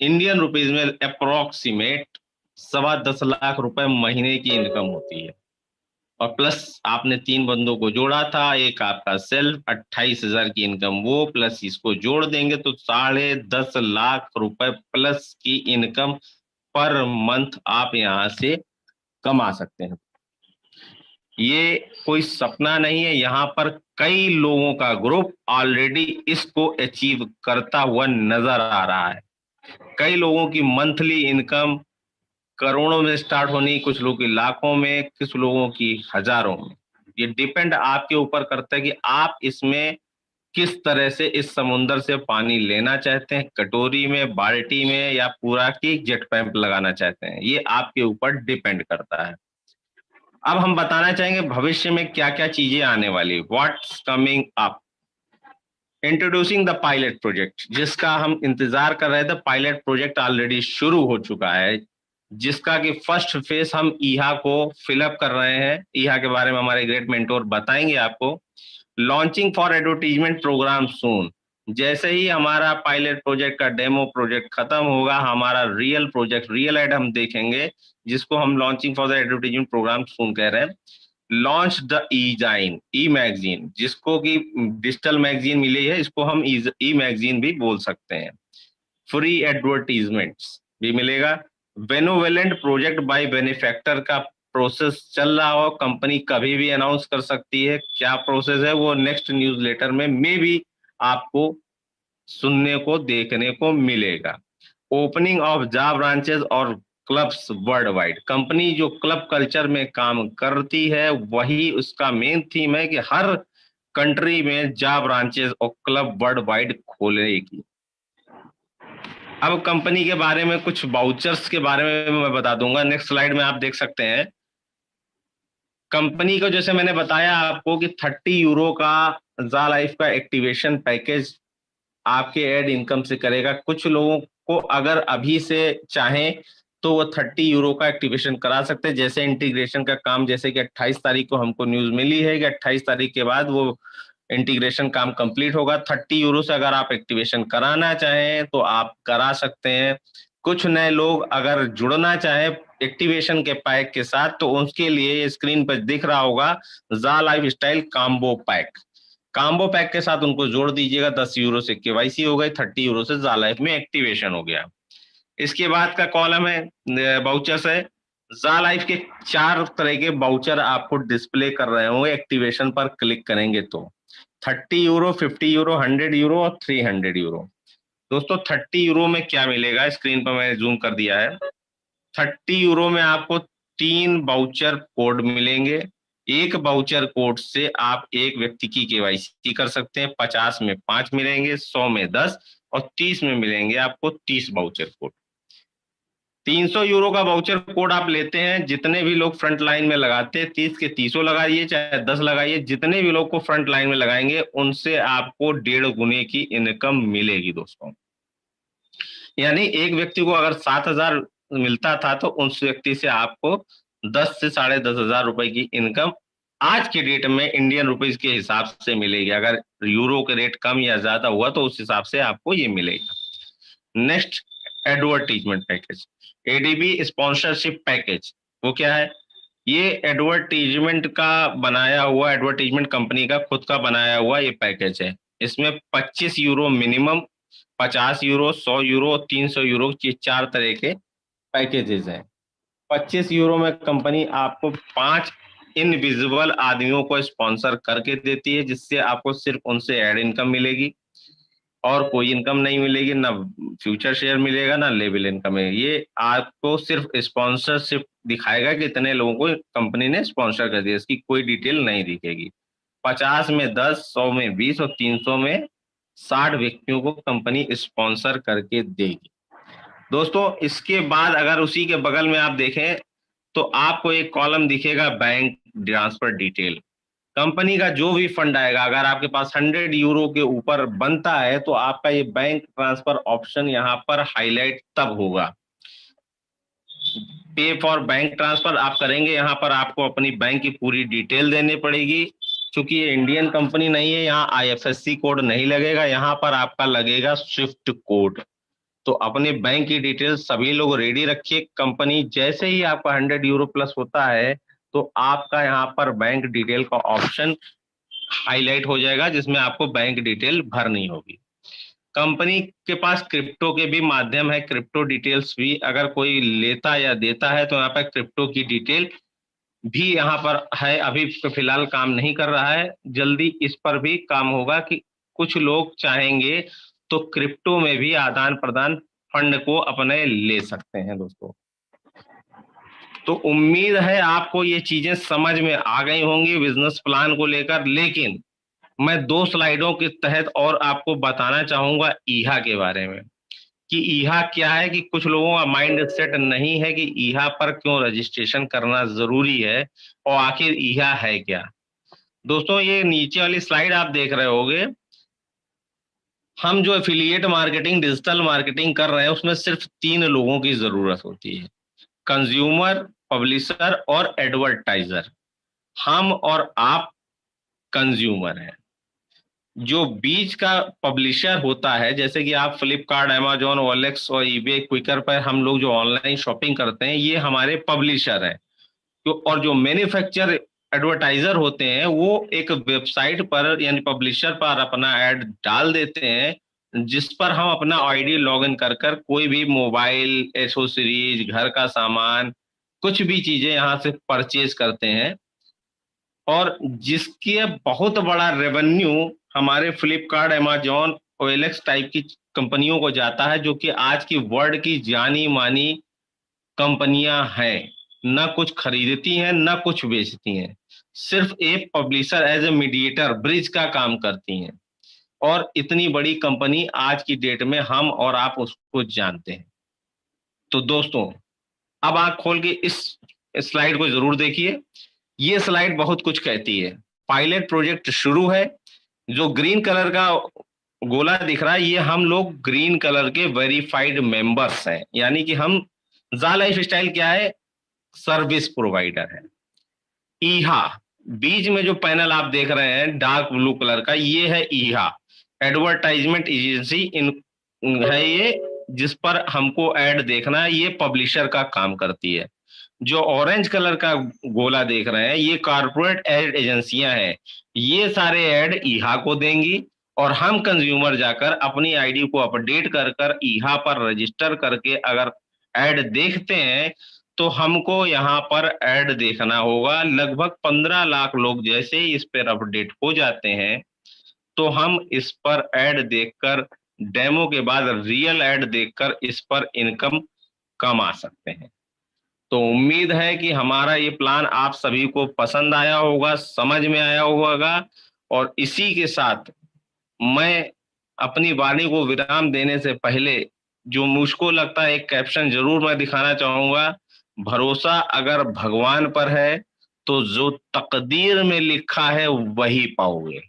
Indian rupees में approximate 10.25 lakh रुपए महीने की इनकम होती है। और प्लस आपने 3 बंदों को जोड़ा था, एक आपका सेल्फ 28,000 की इनकम, वो प्लस इसको जोड़ देंगे तो 10.5 लाख रुपए प्लस की इनकम पर मंथ आप यहाँ से कमा सकते हैं। ये कोई सपना नहीं है, यहाँ पर कई लोगों का ग्रुप ऑलरेडी इसको अचीव करता हुआ नजर आ रहा है। कई लोगों की मंथली इनकम करोड़ों में स्टार्ट होनी, कुछ लोगों की लाखों में, कुछ लोगों की हजारों में। ये डिपेंड आपके ऊपर करता है कि आप इसमें किस तरह से इस समुंदर से पानी लेना चाहते हैं, कटोरी में, बाल्टी में, या पूरा की जेट पैंप लगाना चाहते हैं, ये आपके ऊपर डिपेंड करता है। अब हम बताना चाहेंगे भविष्य में क्या क्या चीजें आने वाली, what's coming up. Introducing the pilot project, जिसका हम इंतजार कर रहे थे, पायलट प्रोजेक्ट ऑलरेडी शुरू हो चुका है, जिसका कि फर्स्ट फेज हम ईहा को फिलअप कर रहे हैं। ईहा के बारे में हमारे ग्रेट मेंटोर बताएंगे आपको। लॉन्चिंग फॉर एडवर्टीजमेंट प्रोग्राम सून, जैसे ही हमारा पायलट प्रोजेक्ट का डेमो प्रोजेक्ट खत्म होगा, हमारा रियल प्रोजेक्ट, रियल एड हम देखेंगे, जिसको हम launching for the advertisement program soon कह रहे हैं। लॉन्च द ई जाइन, ई मैगजीन, जिसको कि डिजिटल मैगजीन मिली है, इसको हम ई मैगजीन भी बोल सकते हैं। फ्री एडवर्टीजमेंट्स भी मिलेगा। बेनोवेलेंट प्रोजेक्ट बाय बेनिफैक्टर का प्रोसेस चल रहा हो, कंपनी कभी भी अनाउंस कर सकती है। क्या प्रोसेस है वो नेक्स्ट न्यूज़लेटर में मे भी आपको सुनने को देखने को मिलेगा। ओपनिंग ऑफ जॉब ब्रांचेस और क्लब्स वर्ल्ड वाइड, कंपनी जो क्लब कल्चर में काम करती है वही उसका मेन थीम है कि हर कंट्री में जॉब ब्रांचेस और क्लब वर्ल्ड वाइड खोलेगी। अब कंपनी के बारे में कुछ वाउचर्स के बारे में मैं बता दूंगा, नेक्स्ट स्लाइड में आप देख सकते हैं। कंपनी को जैसे मैंने बताया आपको कि 30 यूरो का जा लाइफ का एक्टिवेशन पैकेज आपके एड इनकम से करेगा। कुछ लोगों को अगर अभी से चाहें तो वो 30 यूरो का एक्टिवेशन करा सकते हैं। जैसे इंटीग्रेशन का काम, जैसे कि 28 तारीख को हमको न्यूज मिली है कि 28 तारीख के बाद वो इंटीग्रेशन काम कंप्लीट होगा। 30 यूरो से अगर आप एक्टिवेशन कराना चाहें तो आप करा सकते हैं। कुछ नए लोग अगर जुड़ना चाहें एक्टिवेशन के पैक के साथ तो उसके लिए स्क्रीन पर दिख रहा होगा जा life style combo pack. Combo pack के साथ उनको जोड़ दीजिएगा, 10 यूरो से केवाईसी हो गई, 30 यूरो से जा लाइफ में एक्टिवेशन हो गया। इसके बाद का कॉलम है बाउचर्स है। जा लाइफ के 4 तरह के बाउचर आपको डिस्प्ले कर रहे होंगे एक्टिवेशन पर क्लिक करेंगे तो। 30 यूरो, 50 यूरो, 100 यूरो और 300 यूरो। दोस्तों 30 यूरो में क्या मिलेगा, स्क्रीन पर मैंने जूम कर दिया है। 30 यूरो में आपको 3 बाउचर कोड मिलेंगे। एक बाउचर कोड से आप एक व्यक्ति की केवाईसी कर सकते हैं। 50 में 5 मिलेंगे, 100 में 10 और 30 में मिलेंगे आपको 30 बाउचर कोड। 300 यूरो का बाउचर कोड आप लेते हैं, जितने भी लोग फ्रंट लाइन में लगाते हैं 30 के 30 लगाइए चाहे 10 लगाइए, जितने भी लोग को फ्रंट लाइन में लगाएंगे उनसे आपको 1.5 गुने की इनकम मिलेगी दोस्तों। यानी एक व्यक्ति को अगर 7,000 मिलता था तो उस व्यक्ति से आपको 10 से 10,500 रुपए की इनकम आज के डेट में इंडियन रुपीज के हिसाब से मिलेगी। अगर यूरो के रेट कम या ज्यादा हुआ तो उस हिसाब से आपको ये मिलेगा। Next, advertisement package, ADB sponsorship package. वो क्या है? ये एडवर्टीजमेंट का बनाया हुआ, एडवर्टीजमेंट कंपनी का खुद का बनाया हुआ ये पैकेज है। इसमें 25 euro minimum, 50 euro, 100 euro, 300 euro, ये 4 तरह के पैकेजेस हैं। 25 यूरो में कंपनी आपको 5 इनविजिबल आदमियों को स्पॉन्सर करके देती है, जिससे आपको सिर्फ उनसे एड इनकम मिलेगी और कोई इनकम नहीं मिलेगी, ना फ्यूचर शेयर मिलेगा ना लेवल इनकम है। ये आपको सिर्फ स्पॉन्सरशिप दिखाएगा कि इतने लोगों को कंपनी ने स्पॉन्सर कर दिया, इसकी कोई डिटेल नहीं दिखेगी। 50 में 10, 100 में 20 और 300 में 60 व्यक्तियों को कंपनी स्पॉन्सर करके देगी। दोस्तों इसके बाद अगर उसी के बगल में आप देखें तो आपको एक कॉलम दिखेगा बैंक ट्रांसफर डिटेल। कंपनी का जो भी फंड आएगा, अगर आपके पास 100 यूरो के ऊपर बनता है तो आपका ये बैंक ट्रांसफर ऑप्शन यहाँ पर हाईलाइट तब होगा। पे फॉर बैंक ट्रांसफर आप करेंगे, यहाँ पर आपको अपनी बैंक की पूरी डिटेल देनी पड़ेगी। क्योंकि ये इंडियन कंपनी नहीं है, यहाँ आईएफएससी कोड नहीं लगेगा, यहाँ पर आपका लगेगा स्विफ्ट कोड। तो अपने बैंक की डिटेल्स सभी लोग रेडी रखिए। कंपनी जैसे ही आपका 100 यूरो प्लस होता है तो आपका यहाँ पर बैंक डिटेल का ऑप्शन हाईलाइट हो जाएगा, जिसमें आपको बैंक डिटेल भरनी होगी। कंपनी के पास क्रिप्टो के भी माध्यम है, क्रिप्टो डिटेल्स भी अगर कोई लेता या देता है तो यहाँ पर क्रिप्टो की डिटेल भी यहाँ पर है। अभी फिलहाल काम नहीं कर रहा है, जल्दी इस पर भी काम होगा कि कुछ लोग चाहेंगे तो क्रिप्टो में भी आदान प्रदान फंड को अपने ले सकते हैं दोस्तों। तो उम्मीद है आपको ये चीजें समझ में आ गई होंगी बिजनेस प्लान को लेकर। लेकिन मैं 2 स्लाइडों के तहत और आपको बताना चाहूंगा ईहा के बारे में कि ईहा क्या है, कि कुछ लोगों का माइंड सेट नहीं है कि ईहा पर क्यों रजिस्ट्रेशन करना जरूरी है और आखिर ईहा है क्या। दोस्तों ये नीचे वाली स्लाइड आप देख रहे होगे, हम जो एफिलिएट मार्केटिंग डिजिटल मार्केटिंग कर रहे हैं उसमें सिर्फ 3 लोगों की जरूरत होती है, कंज्यूमर, पब्लिशर और एडवर्टाइजर। हम और आप कंज्यूमर हैं। जो बीच का पब्लिशर होता है, जैसे कि आप फ्लिपकार्ट, अमेजोन, ओएलएक्स और ईबे, क्विकर पर हम लोग जो ऑनलाइन शॉपिंग करते हैं, ये हमारे पब्लिशर हैं। और जो मैन्युफैक्चर एडवर्टाइजर होते हैं वो एक वेबसाइट पर यानी पब्लिशर पर अपना ऐड डाल देते हैं, जिस पर हम अपना आईडी लॉगिन कर कर कोई भी मोबाइल एसोसीरीज, घर का सामान, कुछ भी चीजें यहाँ से परचेज करते हैं। और जिसके बहुत बड़ा रेवेन्यू हमारे फ्लिपकार्ट, अमेजोन, ओएलएक्स टाइप की कंपनियों को जाता है, जो कि आज की वर्ल्ड की जानी मानी कंपनियां हैं। ना कुछ खरीदती हैं ना कुछ बेचती हैं, सिर्फ एक publisher as a mediator, bridge का काम करती हैं। और इतनी बड़ी कंपनी आज की डेट में हम और आप उसको जानते हैं। तो दोस्तों अब आंख खोल के इस स्लाइड को जरूर देखिए। ये स्लाइड बहुत कुछ कहती है। पायलट प्रोजेक्ट शुरू है। जो ग्रीन कलर का गोला दिख रहा है, ये हम लोग ग्रीन कलर के वेरीफाइड मेंबर्स हैं, यानी कि हम जा लाइफ स्टाइल क्या है, सर्विस प्रोवाइडर है। ईहा, बीच में जो पैनल आप देख रहे हैं डार्क ब्लू कलर का, ये है ईहा, एडवर्टाइजमेंट एजेंसी इन है ये, जिस पर हमको ऐड देखना है। ये पब्लिशर का काम करती है। जो ऑरेंज कलर का गोला देख रहे हैं, ये कारपोरेट एड एजेंसियां हैं। ये सारे ऐड ईहा को देंगी और हम कंज्यूमर जाकर अपनी आईडी को अपडेट कर कर ईहा पर रजिस्टर करके अगर ऐड देखते हैं तो हमको यहाँ पर ऐड देखना होगा। लगभग 15 लाख लोग जैसे ही इस पर अपडेट हो जाते हैं तो हम इस पर ऐड देखकर, डेमो के बाद रियल ऐड देखकर इस पर इनकम कमा सकते हैं। तो उम्मीद है कि हमारा ये प्लान आप सभी को पसंद आया होगा, समझ में आया होगा। और इसी के साथ मैं अपनी वाणी को विराम देने से पहले जो मुझको लगता है एक कैप्शन जरूर मैं दिखाना चाहूंगा, भरोसा अगर भगवान पर है तो जो तकदीर में लिखा है वही पाओगे।